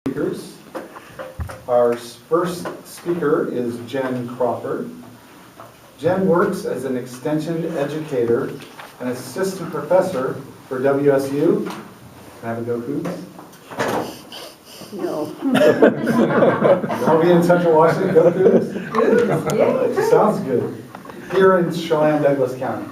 Speakers. Our first speaker is Jenn Crawford. Jenn works as an extension educator and assistant professor for WSU. Can I have a go, Cougs? No. Are we in Central Washington? Go, Cougs? Yeah. Sounds good. Here in Chelan, Douglas County.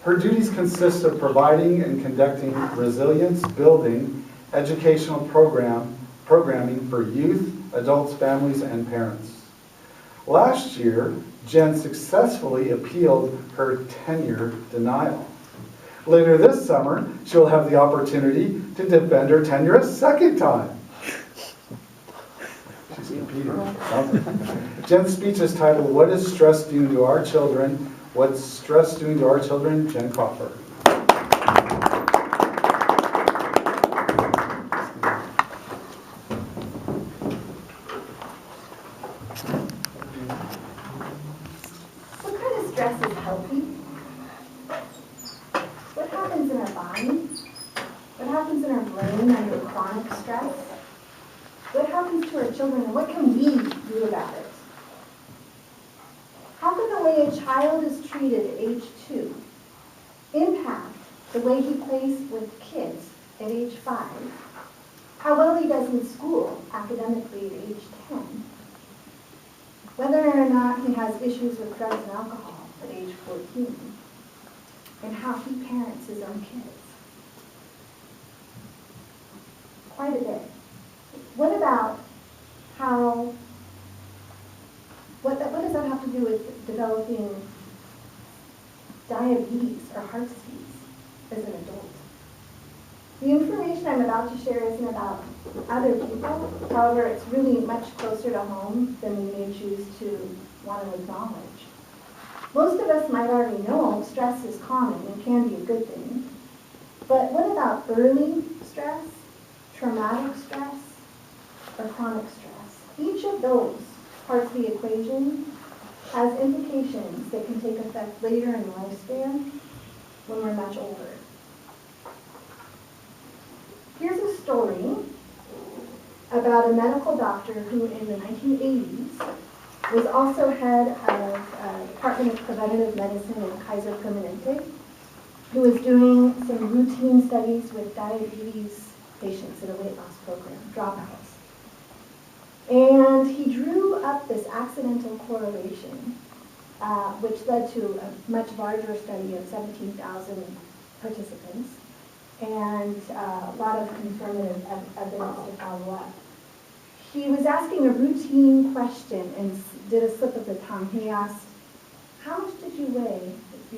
Her duties consist of providing and conducting resilience building educational programming for youth, adults, families, and parents. Last year, Jenn successfully appealed her tenure denial. Later this summer, she'll have the opportunity to defend her tenure a second time. She's competing. Jenn's speech is titled, "What is stress doing to our children? What's stress doing to our children?" Jenn Crawford. What kind of stress is healthy? What happens in our body? What happens in our brain under chronic stress? What happens to our children, and what can we do about it? How can the way a child is treated at age 2 impact the way he plays with kids at age 5? How well he does in school academically at age 10? Whether or not he has issues with drugs and alcohol at age 14, and how he parents his own kids. Quite a bit. What about how, what does that have to do with developing diabetes or heart disease as an adult? The information I'm about to share isn't about other people. However, it's really much closer to home than we may choose to want to acknowledge. Most of us might already know stress is common and can be a good thing. But what about early stress, traumatic stress, or chronic stress? Each of those parts of the equation has implications that can take effect later in lifespan when we're much older. Here's a story about a medical doctor who in the 1980s was also head of Department of Preventative Medicine at Kaiser Permanente, who was doing some routine studies with diabetes patients in a weight loss program, dropouts. And he drew up this accidental correlation, which led to a much larger study of 17,000 participants and a lot of confirmative evidence to follow up. He was asking a routine question and did a slip of the tongue. He asked, "How much did you weigh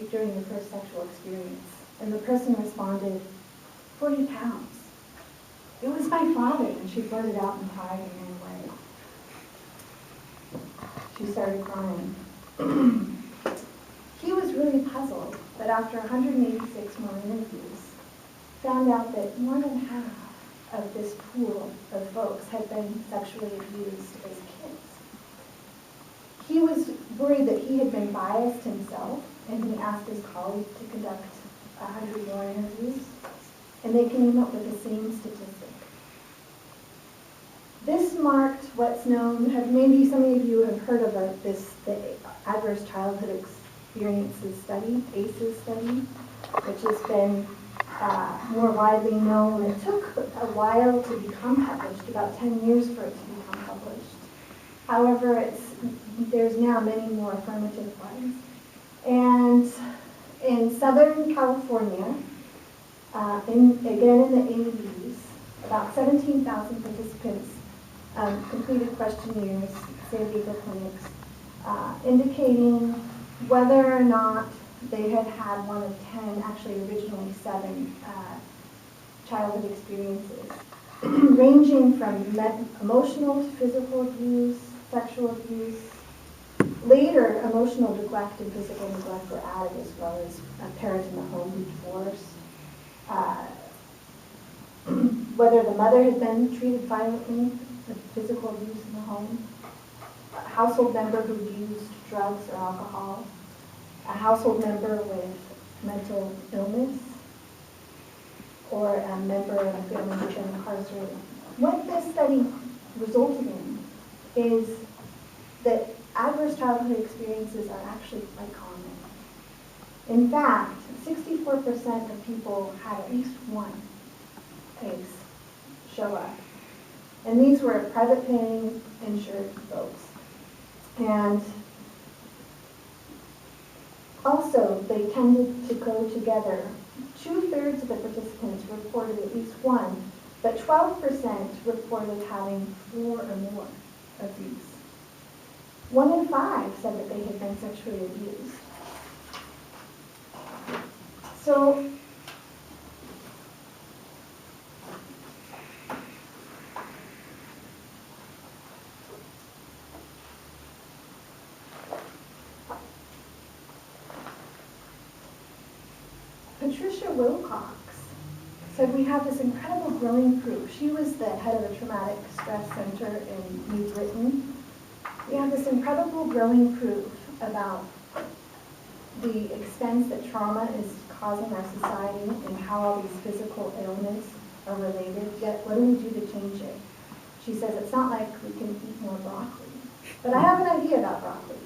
during your first sexual experience?" And the person responded, 40 pounds. "It was my father," and she blurted out and cried and ran away. She started crying. He was really puzzled, but after 186 more interviews, found out that more than half of this pool of folks had been sexually abused as kids. He was worried that he had been biased himself, and he asked his colleagues to conduct 100 more interviews, and they came up with the same statistic. This marked what's known, maybe some of you have heard of the Adverse Childhood Experiences Study, ACEs study, which has been more widely known. It took a while to become published, about 10 years for it to become published. However, there's now many more affirmative ones. And in Southern California, again in the 80s, about 17,000 participants completed questionnaires, San Diego clinics, indicating whether or not they had had one of 10, actually originally 7, childhood experiences, ranging from emotional to physical abuse, sexual abuse. Later, emotional neglect and physical neglect were added, as well as a parent in the home who divorced. Whether the mother had been treated violently with physical abuse in the home, a household member who used drugs or alcohol, a household member with mental illness, or a member of the family who'd been incarcerated What this study resulted in is that adverse childhood experiences are actually quite common. In fact, 64% of people had at least one case show up. And these were private paying insured folks. And also, they tended to go together. 2/3 of the participants reported at least one, but 12% reported having 4 or more of these. 1 in 5 said that they had been sexually abused. So, Patricia Wilcox said we have this incredible growing proof. She was the head of the Traumatic Stress Center in New Britain. We have this incredible growing proof about the expense that trauma is causing our society and how all these physical ailments are related, yet what do we do to change it? She says it's not like we can eat more broccoli. But I have an idea about broccoli,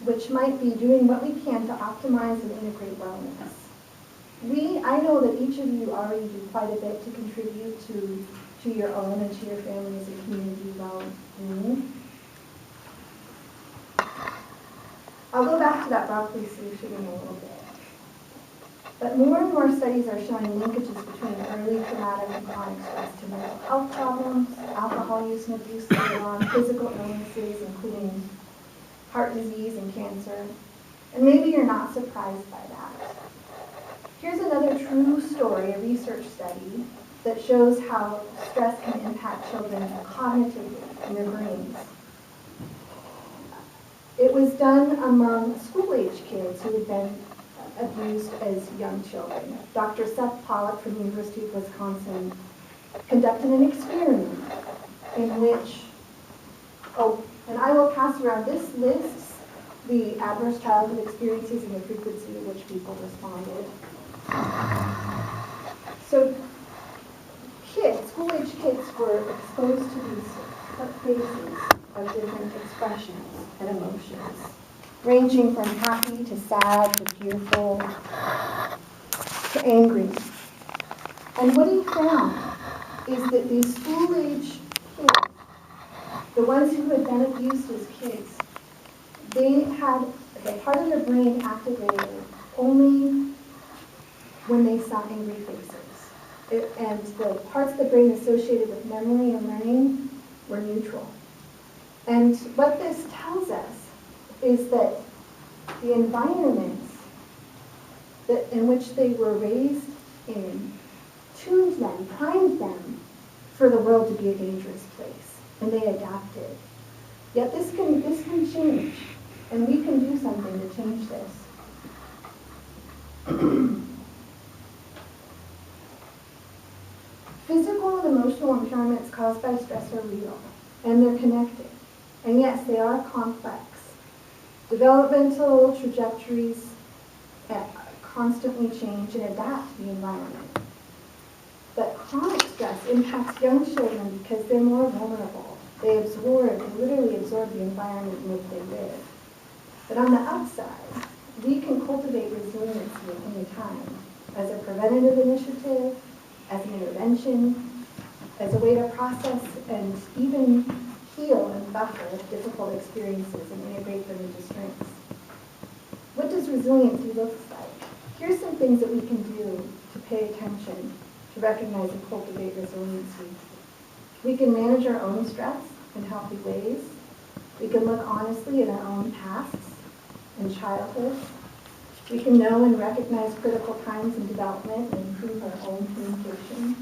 which might be doing what we can to optimize and integrate wellness. I know that each of you already do quite a bit to contribute to your own and to your family's and community well-being. I'll go back to that broccoli solution in a little bit. But more and more studies are showing linkages between early traumatic and chronic stress to mental health problems, alcohol use and abuse later on, physical illnesses, including heart disease and cancer. And maybe you're not surprised by that. Here's another true story, a research study, that shows how stress can impact children cognitively in their brains. It was done among school-age kids who had been abused as young children. Dr. Seth Pollack from the University of Wisconsin conducted an experiment in which, and I will pass around, this lists the adverse childhood experiences and the frequency at which people responded. So kids, school-age kids, were exposed to these phases of different expressions and emotions, ranging from happy to sad to fearful to angry. And what he found is that these school-age kids, the ones who had been abused as kids, they had the part of their brain activated only when they saw angry faces. And the parts of the brain associated with memory and learning were neutral. And what this tells us is that the environments in which they were raised in tuned them, primed them for the world to be a dangerous place, and they adapted. Yet this can change, and we can do something to change this. Physical and emotional impairments caused by stress are real, and they're connected. And yes, they are complex. Developmental trajectories constantly change and adapt to the environment. But chronic stress impacts young children because they're more vulnerable. They literally absorb the environment in which they live. But on the upside, we can cultivate resiliency at any time as a preventative initiative, as an intervention, as a way to process and even heal and buffer difficult experiences and integrate them into strengths. What does resiliency look like? Here's some things that we can do to pay attention, to recognize and cultivate resiliency. We can manage our own stress in healthy ways. We can look honestly at our own pasts and childhood. We can know and recognize critical times in development and improve our own communication.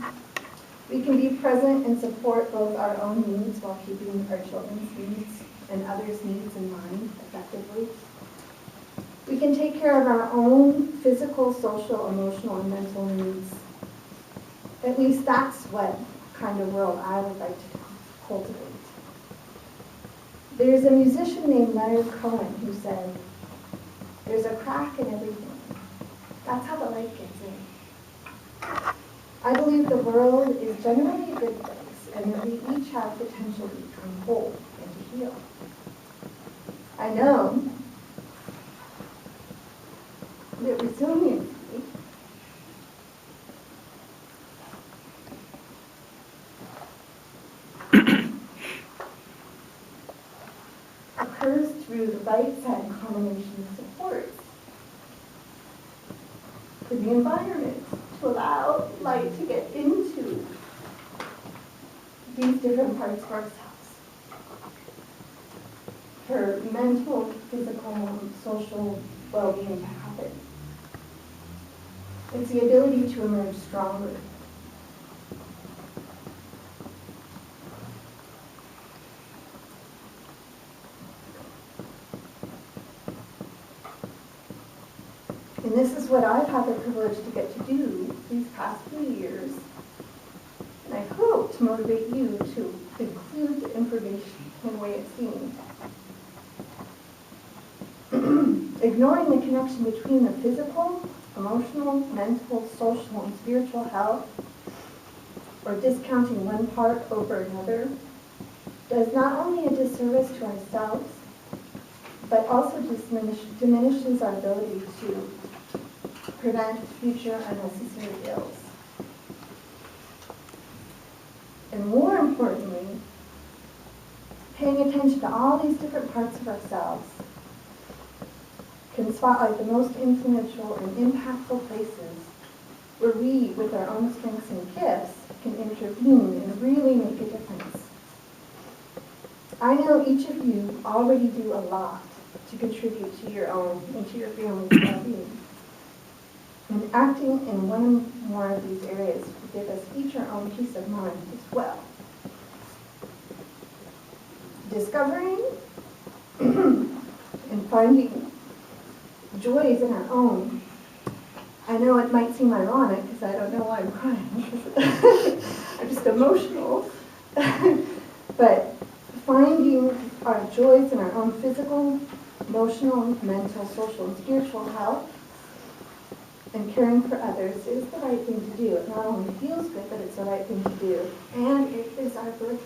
We can be present and support both our own needs while keeping our children's needs and others' needs in mind effectively. We can take care of our own physical, social, emotional, and mental needs. At least that's what kind of world I would like to cultivate. There's a musician named Leonard Cohen who said, "There's a crack in everything. That's how the light gets in." I believe the world is generally a good place, and that we each have potential to become whole and to heal. I know that resiliency occurs through the right-side combination of supports for the environment to allow light to get into these different parts of ourselves. For mental, physical, social well-being to happen. It's the ability to emerge stronger. And this is what I've had the privilege to get to do these past few years. And I hope to motivate you to include the information in the way it's seen. Ignoring the connection between the physical, emotional, mental, social, and spiritual health, or discounting one part over another, does not only a disservice to ourselves, but also diminishes our ability to prevent future unnecessary ills. And more importantly, paying attention to all these different parts of ourselves can spotlight the most influential and impactful places where we, with our own strengths and gifts, can intervene and really make a difference. I know each of you already do a lot to contribute to your own and to your family's well-being. And acting in one or more of these areas will give us each our own peace of mind as well. Discovering and finding joys in our own. I know it might seem ironic because I don't know why I'm crying. I'm just emotional. But finding our joys in our own physical, emotional, mental, social, and spiritual health and caring for others is the right thing to do. It not only feels good, but it's the right thing to do. And it is our birthright.